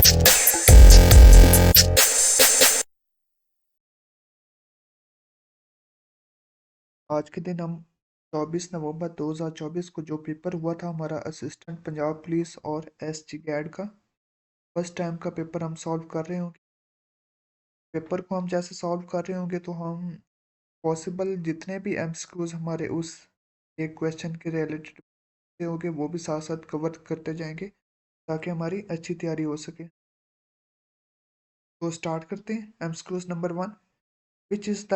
आज के दिन हम 24 नवंबर 2024 को जो पेपर हुआ था हमारा असिस्टेंट पंजाब पुलिस और एसजी गैड का फर्स्ट टाइम का पेपर हम सॉल्व कर रहे होंगे। पेपर को हम जैसे सॉल्व कर रहे होंगे तो हम पॉसिबल जितने भी एमसीक्यूज हमारे उस एक क्वेश्चन के रिलेटेड होंगे वो भी साथ साथ कवर करते जाएंगे ताकि हमारी अच्छी तैयारी हो सके। तो स्टार्ट करते हैं। MCQs number 1, which is the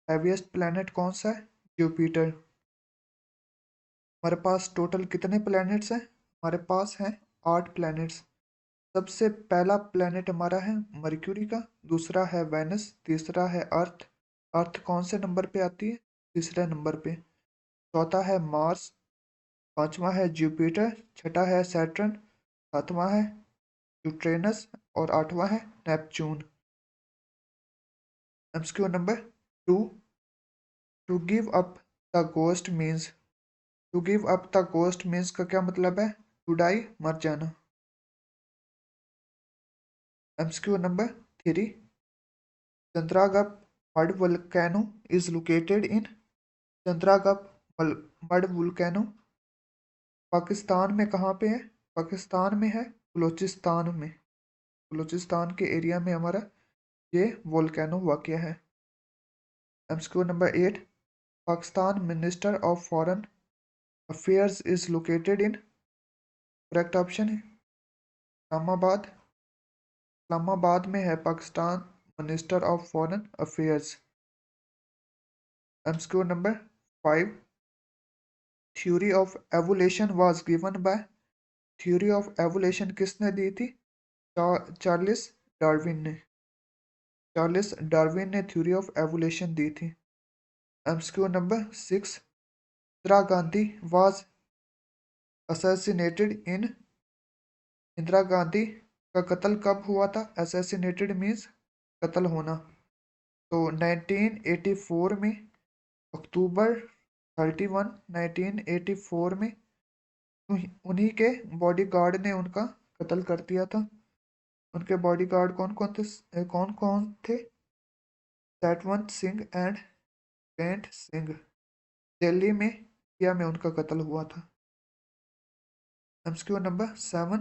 heaviest planet कौन सा है? जुपिटर। हमारे पास टोटल कितने प्लैनेट्स हैं? हमारे पास हैं 8 प्लैनेट्स। सबसे पहला प्लैनेट हमारा है मर्क्यूरी का, दूसरा है वेनस, तीसरा है अर्थ। अर्थ कौन से नंबर पे आती है? तीसरे नंबर पे। चौथा है मार्स, पांचवा है जुपिटर, छठा है सैटर्न, सातवां है यूट्रेनस और आठवां है Neptune. MCQ number 2, to give up the ghost means. To give up the ghost means का क्या मतलब है? टू डाई, मर जाना। MCQ number 3, Chandragup mud volcano is located in. Chandragup mud volcano Pakistan में कहाँ पे है? पाकिस्तान में है बलूचिस्तान में। बलूचिस्तान के एरिया में हमारा ये वोल्केनो वाक़या है। MCQ number 8, Pakistan minister of foreign affairs is located in. Correct option है इस्लामाबाद। इस्लामाबाद में है Pakistan minister of foreign affairs. MCQ number 5, theory of evolution was given by. Theory of evolution किसने दी थी? चार्ल्स डार्विन ने। चार्ल्स डार्विन ने थ्योरी ऑफ एवोल्यूशन दी थी। MCQ number 6, Indira Gandhi was assassinated in. Indira Gandhi का कत्ल कब हुआ था? असैसिनेटेड मीन्स कत्ल होना। तो 1984 में, अक्टूबर 31 1984 में उन्हीं के बॉडीगार्ड ने उनका कत्ल कर दिया था। उनके बॉडीगार्ड कौन कौन थे? कौन कौन थे? सैटवंत सिंह एंड बेंट सिंह। दिल्ली में इंडिया में उनका कत्ल हुआ था। एमसीक्यू नंबर 7,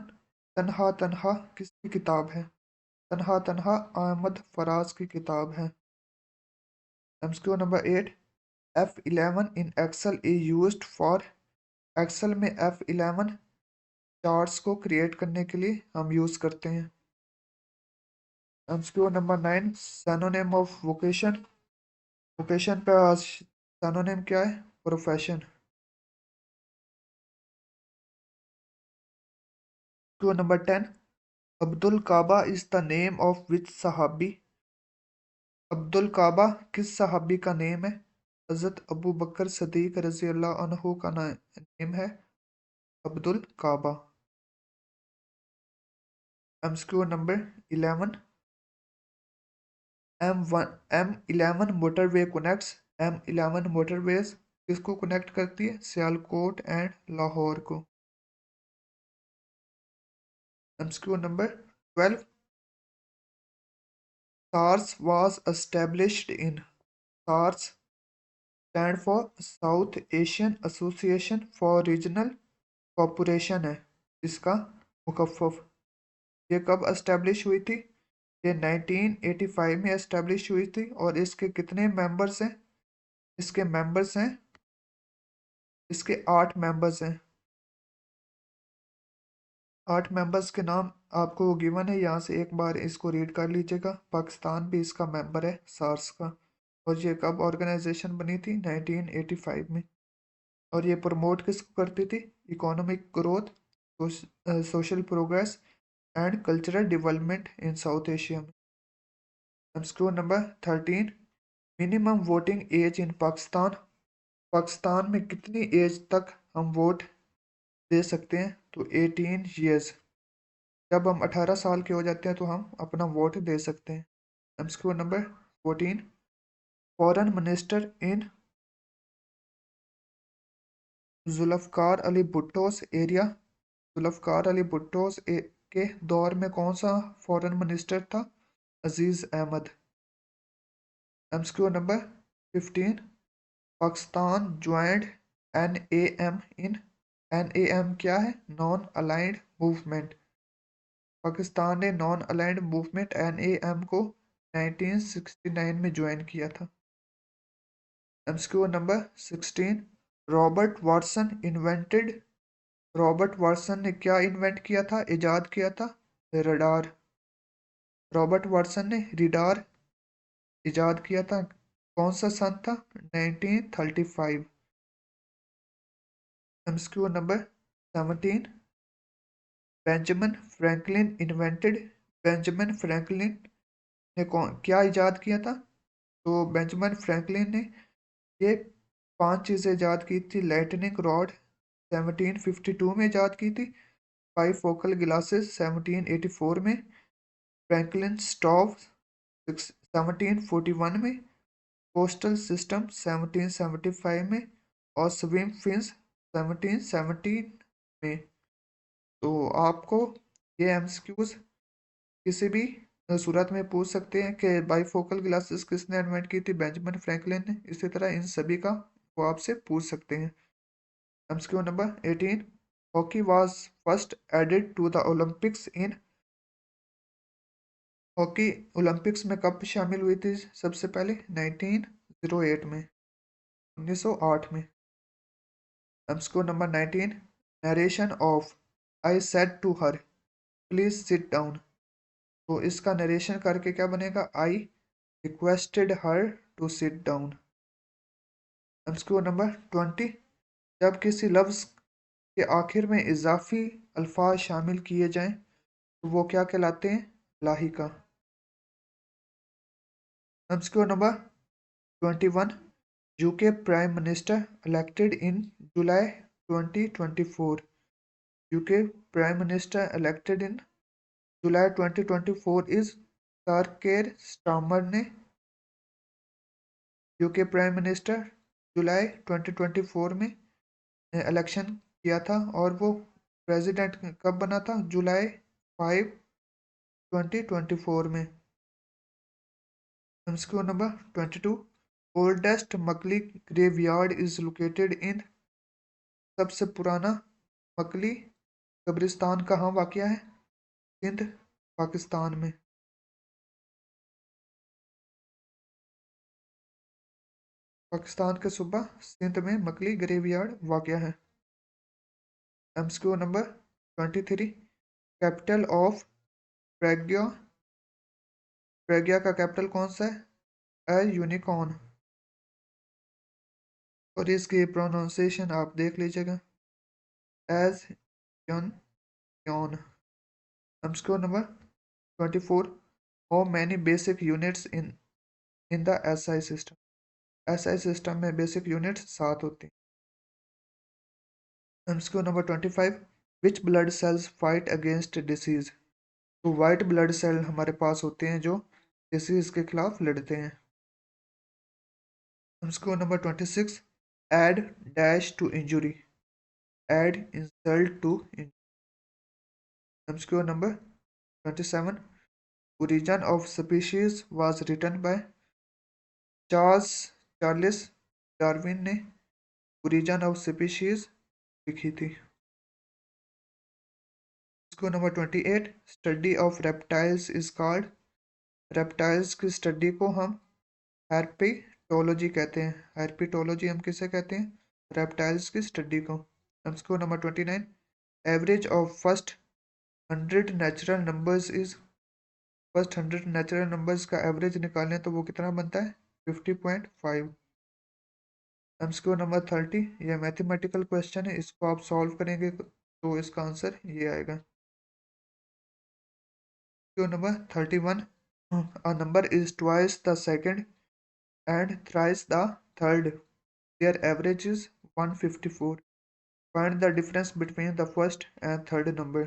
तन्हा तन्हा किसकी किताब है? तन्हा तन्हा अहमद फराज की किताब है। MCQ number 8, F11 in Excel is used for. Excel में F11 चार्ट्स को क्रिएट करने के लिए हम यूज़ करते हैं। MCQ number 9, synonym of vocation. Vocation पे सैनोनिम क्या है? Profession. MCQ number 10, Abdul Kaaba is the name of which सहाबी। अब्दुल काबा किस सहाबी का नेम है? हज़रत अबू बकर सदीक रज़ी अल्लाह अन्हु का नेम है Abdul Kaba. MCQ number 11, M11 motorway connects. M11 motorways किसको कनेक्ट करती है? सियालकोट एंड लाहौर को। MCQ number 12, SARS was established in। SARS stand for South Asian Association for Regional Cooperation है इसका मुखफ़्फ़। ये कब एस्टेब्लिश हुई थी? ये 1985 में एस्टेब्लिश हुई थी। और इसके कितने मेंबर्स हैं? इसके मेंबर्स हैं, इसके 8 मेंबर्स हैं। 8 मेंबर्स के नाम आपको गिवन है, यहाँ से एक बार इसको रीड कर लीजिएगा। पाकिस्तान भी इसका मेंबर है सार्स का। और ये कब ऑर्गेनाइजेशन बनी थी? 1985 में। और ये प्रमोट किसको करती थी? Economic growth, social progress and cultural development in South Asia में। MCQ number 13, minimum voting age in Pakistan. Pakistan में कितनी एज तक हम वोट दे सकते हैं? तो 18 ईयर्स। जब हम 18 साल के हो जाते हैं तो हम अपना वोट दे सकते हैं। MCQ number 14, foreign minister in Zulfikar Ali Bhutto's era Zulfikar Ali Bhutto के दौर में कौन सा फॉरेन मिनिस्टर था? Aziz Ahmed. MCQ number 15। Pakistan joined NAM in NAM क्या है? Non aligned movement. पाकिस्तान ने नॉन अलाइंड मूवमेंट NAM को 1969 में ज्वाइन किया था। MCQ number 16। Robert Watson invented Robert Watson ने क्या इन्वेंट किया था, इजाद किया था? रडार। रॉबर्ट वाटसन ने रिडार इजाद किया था। कौन सा सन था? 1935। MCQ number 17। Benjamin Franklin invented Benjamin Franklin ने कौन क्या इजाद किया था? तो बेंजामिन फ्रैंकलिन ने ये 5 चीज़ें इजाद की थी। लाइटनिंग रॉड 1752 में इजाद की थी। बाईफोकल ग्लासेस 1784 में। फ्रैंकलिन स्टोव 1741 में। पोस्टल सिस्टम 1775 में। और स्विम फिन्स 1717 में। तो आपको ये एमसीक्यूज किसी भी सूरत में पूछ सकते हैं कि बाईफोकल ग्लासेस किसने इन्वेंट की थी? बेंजामिन फ्रैंकलिन ने। इसी तरह इन सभी का वो आपसे पूछ सकते हैं। MCQ number 18। Hockey was first added to the Olympics in hockey Olympics में कब शामिल हुई थी सबसे पहले? 1908 में, 1908 में। MCQ number 19। Narration of I said to her please sit down. तो इसका नरेशन करके क्या बनेगा? I requested her to sit down. MCQ number 20। जब किसी लफ्ज़ के आखिर में इजाफी अल्फाज शामिल किए जाएं तो वो क्या कहलाते हैं? लाहिका। MCQ number 21। UK prime minister elected in July 2024। UK prime minister elected in July 2024 is Sir Keir Starmer ने यूके प्राइम मिनिस्टर जुलाई 2024 में इलेक्शन किया था और वो प्रेसिडेंट कब बना था? जुलाई 5 2024 में। MCQ number 22। Oldest मकली graveyard is located इन सबसे पुराना मकली कब्रिस्तान कहाँ वाक़या है? सिंध, पाकिस्तान में। पाकिस्तान के सूबा सिंध में मकली ग्रेवयार्ड वाक़या है। MCQ number 23। कैपिटल ऑफ प्रज्ञा प्रज्ञा का कैपिटल कौन सा है? यूनिकॉर्न। और इसकी प्रोनाउंसिएशन आप देख लीजिएगा, एज यन यौन। MCQ number 24। How many basic units in the SI system? SI system में बेसिक यूनिट्स 7 होती हैं। MCQ number 25। Which blood cells fight against disease? तो वाइट ब्लड सेल हमारे पास होते हैं जो डिसीज के खिलाफ लड़ते हैं। MCQ number 26। Add dash to injury add insult to. MCQ number 27। Origin of species was written by Charles Charles Darwin ने ओरिजिन ऑफ स्पीशीज लिखी थी। इसको number 28। Study of reptiles is called reptiles की study को हम herpetology कहते हैं। herpetology हम किसे कहते हैं? रेप्टाइल्स की स्टडी को। इसको number 29। Average of first 100 natural numbers is first 100 natural numbers का एवरेज निकालें तो वो कितना बनता है? 50.5। MCQ number 30। यह मैथमेटिकल क्वेश्चन है, इसको आप सॉल्व करेंगे तो इसका आंसर ये आएगा। Q number 31। A number is twice the second and thrice the third. Their average is 154. Find the difference between the first and third number.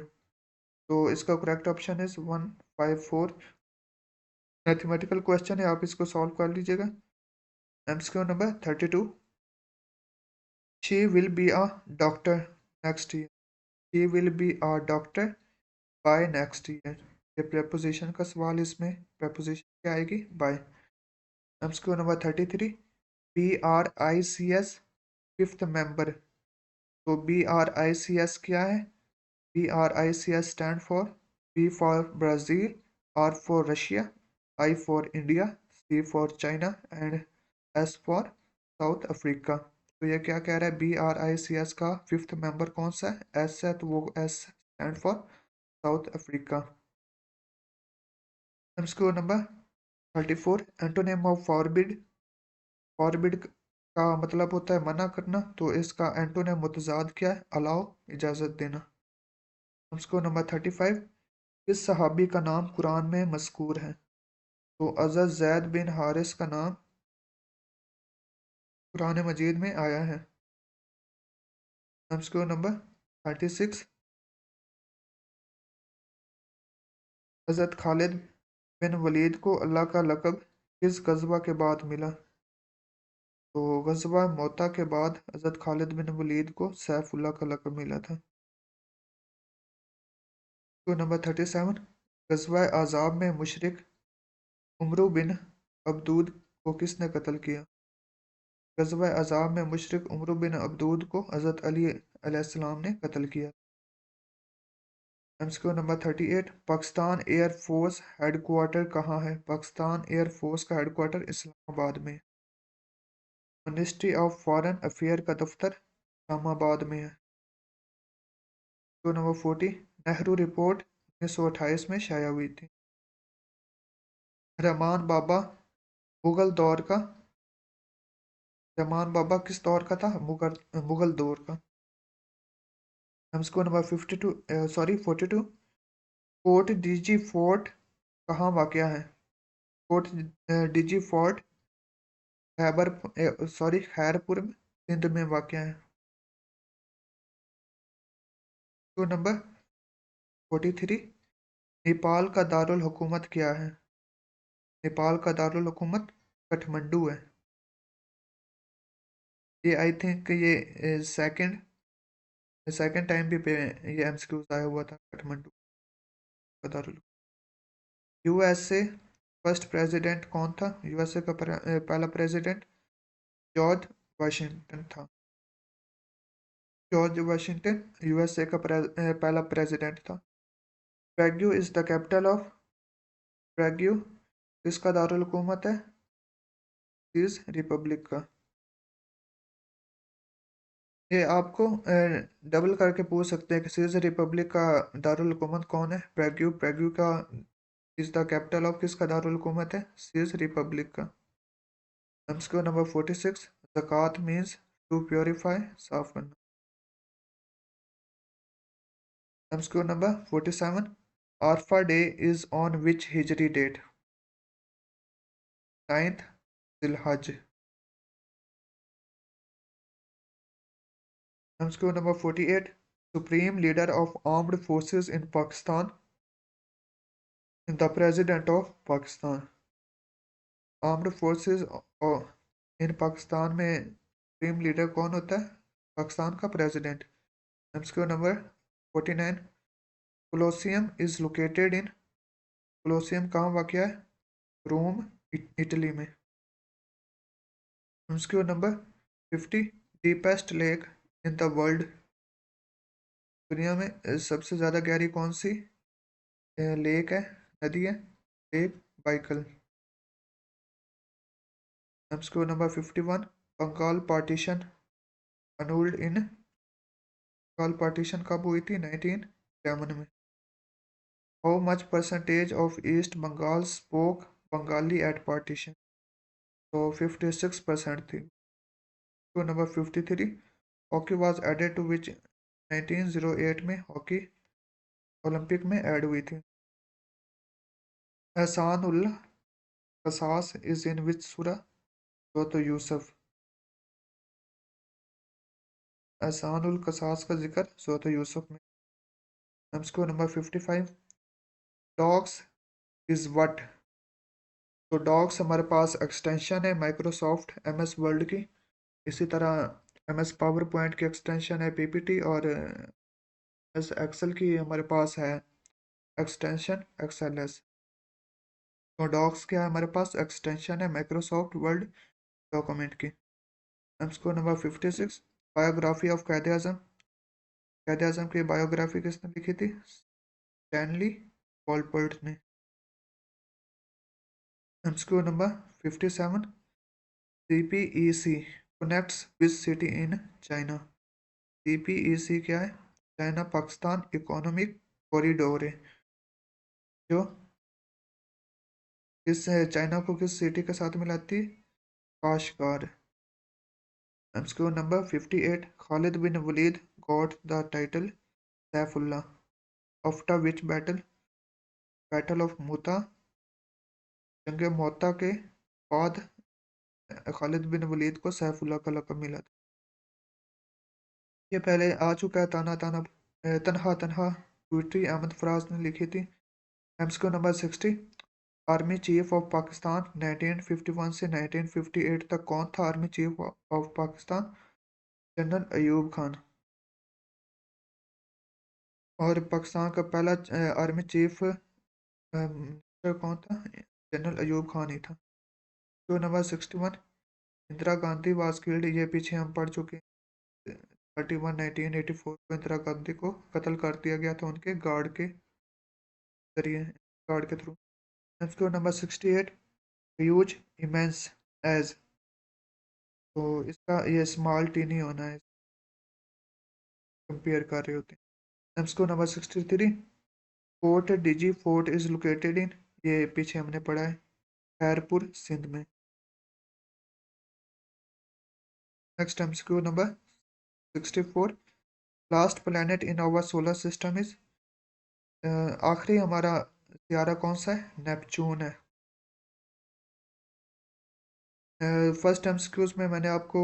तो इसका correct option is 154। Mathematical question है, आप इसको सॉल्व कर लीजिएगा। MCQ number 32। She will be a doctor next year. He will be a doctor by next year. ये preposition का सवाल, इसमें प्रेपोजिशन क्या आएगी? By. MCQ number 33, BRICS fifth member. तो BRICS क्या है? BRICS stand for B for Brazil, R for Russia, I for India, C for China and S for south Africa. तो ये क्या कह रहा है? BRICS का फिफ्थ मेंबर कौन सा है? S है, तो वो S stand for south Africa. MCQ number 34, antonym of forbid. Forbid का मतलब होता है मना करना, तो इसका एंटोनिम मुतजाद क्या है? अलाउ, इजाज़त देना। एमसीक्यू नंबर 35, किस सहाबी का नाम कुरान में मज़कूर है? तो अज़र जैद बिन हारिस का नाम कुरान मजीद में आया है। एमसीक्यू नंबर 36, हज़रत खालिद बिन वलीद को अल्लाह का लक़ब किस गज़वा के बाद मिला? तो गज़वा मोता के बाद हज़रत खालिद बिन वलीद को सैफुल्लाह का लक़ब मिला था। तो नंबर 37, गज़वा आज़ाब में मुशरिक उमरू बिन अब्दूद को किसने कत्ल किया? गज़वा अज़ाब में मुशरिक उमर बिन अब्दूद को हज़रत अली अलैहिस्सलाम ने कत्ल किया। MCQ number 38, Pakistan air force headquarter कहाँ है? पाकिस्तान एयर फोर्स का हेडक्वार्टर इस्लामाबाद में। मिनिस्ट्री ऑफ फॉरेन अफेयर का दफ्तर इस्लामाबाद में है। तो नंबर 40, नेहरू रिपोर्ट 1928 में शाया हुई थी। रहमान बाबा मुगल दौर का, रहमान बाबा किस दौर का था? मुगल मुगल दौर का। MCQ number 52, sorry 42, Kot Diji fort कहाँ वाक़या है? कोर्ट डीजी फोर्ट खैरपुर सिंध में वाक़या है। तो नंबर 43, नेपाल का दारुल हुकूमत क्या है? नेपाल का दारुल हुकूमत काठमांडू है। ये आई थिंक ये सेकंड सेकंड टाइम भी पे ये एमसीक्यूज आया हुआ था, काठमांडू का दारुल। यूएसए फर्स्ट प्रेसिडेंट कौन था? यूएसए का पहला प्रेसिडेंट जॉर्ज वाशिंगटन था। जॉर्ज वाशिंगटन यूएसए का पहला प्रेसिडेंट था। पैग्यू इज द कैपिटल ऑफ, पैग्यू किसका दारुल हुकूमत है? इस रिपब्लिक का। ये आपको डबल करके पूछ सकते हैं कि सीज रिपब्लिक का दारुल हुकूमत कौन है? पैग्यू। पैग्यू का इज द कैपिटल ऑफ किसका दारुल हुकूमत है? सीज रिपब्लिक का। MCQ number 46, zakat means to purify, साफ करना। MCQ number 47, Arafah day is on which Hijri date? 9th जिलहज। MCQ number 48, supreme leader of armed forces in Pakistan, the president of Pakistan. Armed forces in Pakistan में सुप्रीम लीडर कौन होता है? पाकिस्तान का president. MCQ number 49, Colosseum is located in, Colosseum कहाँ वाक़ है? Rome, Italy में। MCQ number 50, deepest lake in the world, दुनिया में सबसे ज़्यादा गहरी कौन सी लेक है, नदी है? Lake Baikal. MCQ number 51, Bengal partition annulled in, Bengal partition कब हुई थी? 1911 में। How much percentage of east Bengal spoke Bengali at partition? तो 56% थी। तो number 53, hockey was added to which, 1908 में हॉकी ओलंपिक में ऐड हुई थी। एहसान उल कसास इज इन विच सूरा? तो यूसुफ। एहसान उल कसास का जिक्र सूरत यूसुफ में। MCQ number 55, docx is what? तो डॉक्स हमारे पास एक्सटेंशन है माइक्रोसॉफ्ट एमएस वर्ल्ड की, इसी तरह एमएस पावर पॉइंट की एक्सटेंशन है पीपीटी, और एस एक्सेल की हमारे पास है एक्सटेंशन एक्सएलएस। तो डॉक्स क्या है हमारे पास, एक्सटेंशन है माइक्रोसॉफ्ट वर्ड डॉक्यूमेंट की। इसको नंबर 56, बायोग्राफी ऑफ कायद आजम। कायद आजम की बायोग्राफी किसने लिखी थी, स्टैनली वॉलपर्ट ने। इसको number 57, CPEC connects which city in China. CPEC क्या है, चाइना पाकिस्तान इकोनॉमिक कॉरिडोर है, जो किस चाइना को किस सिटी के साथ मिलाती है, काशगार। इसको number 58, Khalid bin Walid got the title Saifullah after which battle, battle of Mutah, जंग मोता के बाद खालिद बिन वलीद को सैफुल्लाह का लक़ब मिला था। ये पहले आ चुका है, ताना ताना तनहा तनहा पोइट्री अहमद फराज ने लिखी थी। MCQ number 60, army chief of Pakistan 1951 से 1958 तक कौन था army chief of Pakistan, general Ayub Khan. और पाकिस्तान का पहला आर्मी चीफ मिनिस्टर कौन था, जनरल अयूब खान ही था। तो number 61, Indira Gandhi was killed, ये पीछे हम पढ़ चुके हैं। 31 1984 को इंदिरा गांधी को कत्ल कर दिया गया था उनके गार्ड के जरिए, गार्ड के थ्रू। इसको नंबर 68, ह्यूज इमेंस एज, तो इसका ये स्मॉल टीनी होना है, कंपेयर कर रहे होते हैं। इसको number 63, fort Diji fort is located in, ये पीछे हमने पढ़ा है, खैरपुर सिंध में। Next MCQ number 64, last planet in our solar system is, आखिरी हमारा सितारा कौन सा है, नेपच्यून है। फर्स्ट एमसीक्यूज में मैंने आपको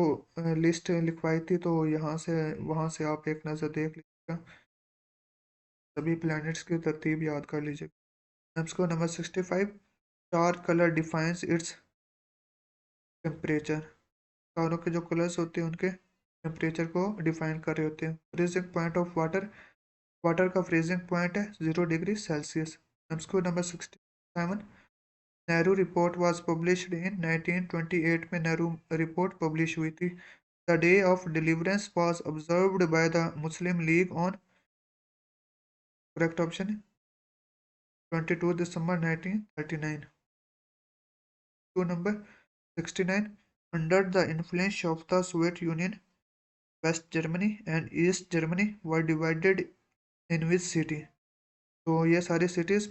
लिस्ट लिखवाई थी, तो यहाँ से वहाँ से आप एक नज़र देख लीजिएगा, सभी प्लैनेट्स की तरतीब याद कर लीजिएगा। MCQ number 65, star colour defines its temperature, तारों के जो कलर्स होते हैं उनके टेम्परेचर को डिफाइन कर रहे होते हैं। Freezing point of water, water का फ्रीजिंग पॉइंट है 0 degree Celsius. MCQ number 67, Nehru report was published in 1928 में नेहरू रिपोर्ट पब्लिश हुई थी। The day of deliverance was observed by the Muslim League on, correct option है 22 दिसंबर 1939। टू number 69, under the influence of the Soviet Union West Germany and East Germany were divided in which city, तो ये सारी cities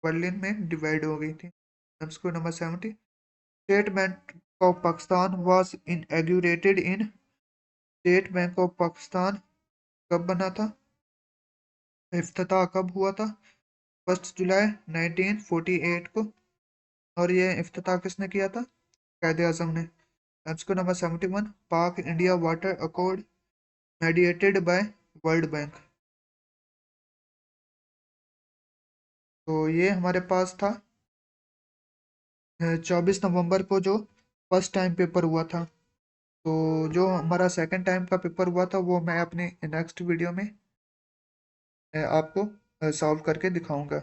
Berlin में divide हो गई थी। इसको number 70, state bank of Pakistan was inaugurated in, state bank of Pakistan कब बना था, इफ्तिताह कब हुआ था, 1 जुलाई 1948 को। और ये इफ्तिताह किसने किया था, कायदे आजम ने। इसको नंबर 71, पाक India water accord mediated bye world bank, तो ये हमारे पास था 24 नवंबर को जो फर्स्ट टाइम पेपर हुआ था। तो जो हमारा सेकंड टाइम का पेपर हुआ था वो मैं अपने नेक्स्ट वीडियो में आपको सॉल्व करके दिखाऊंगा।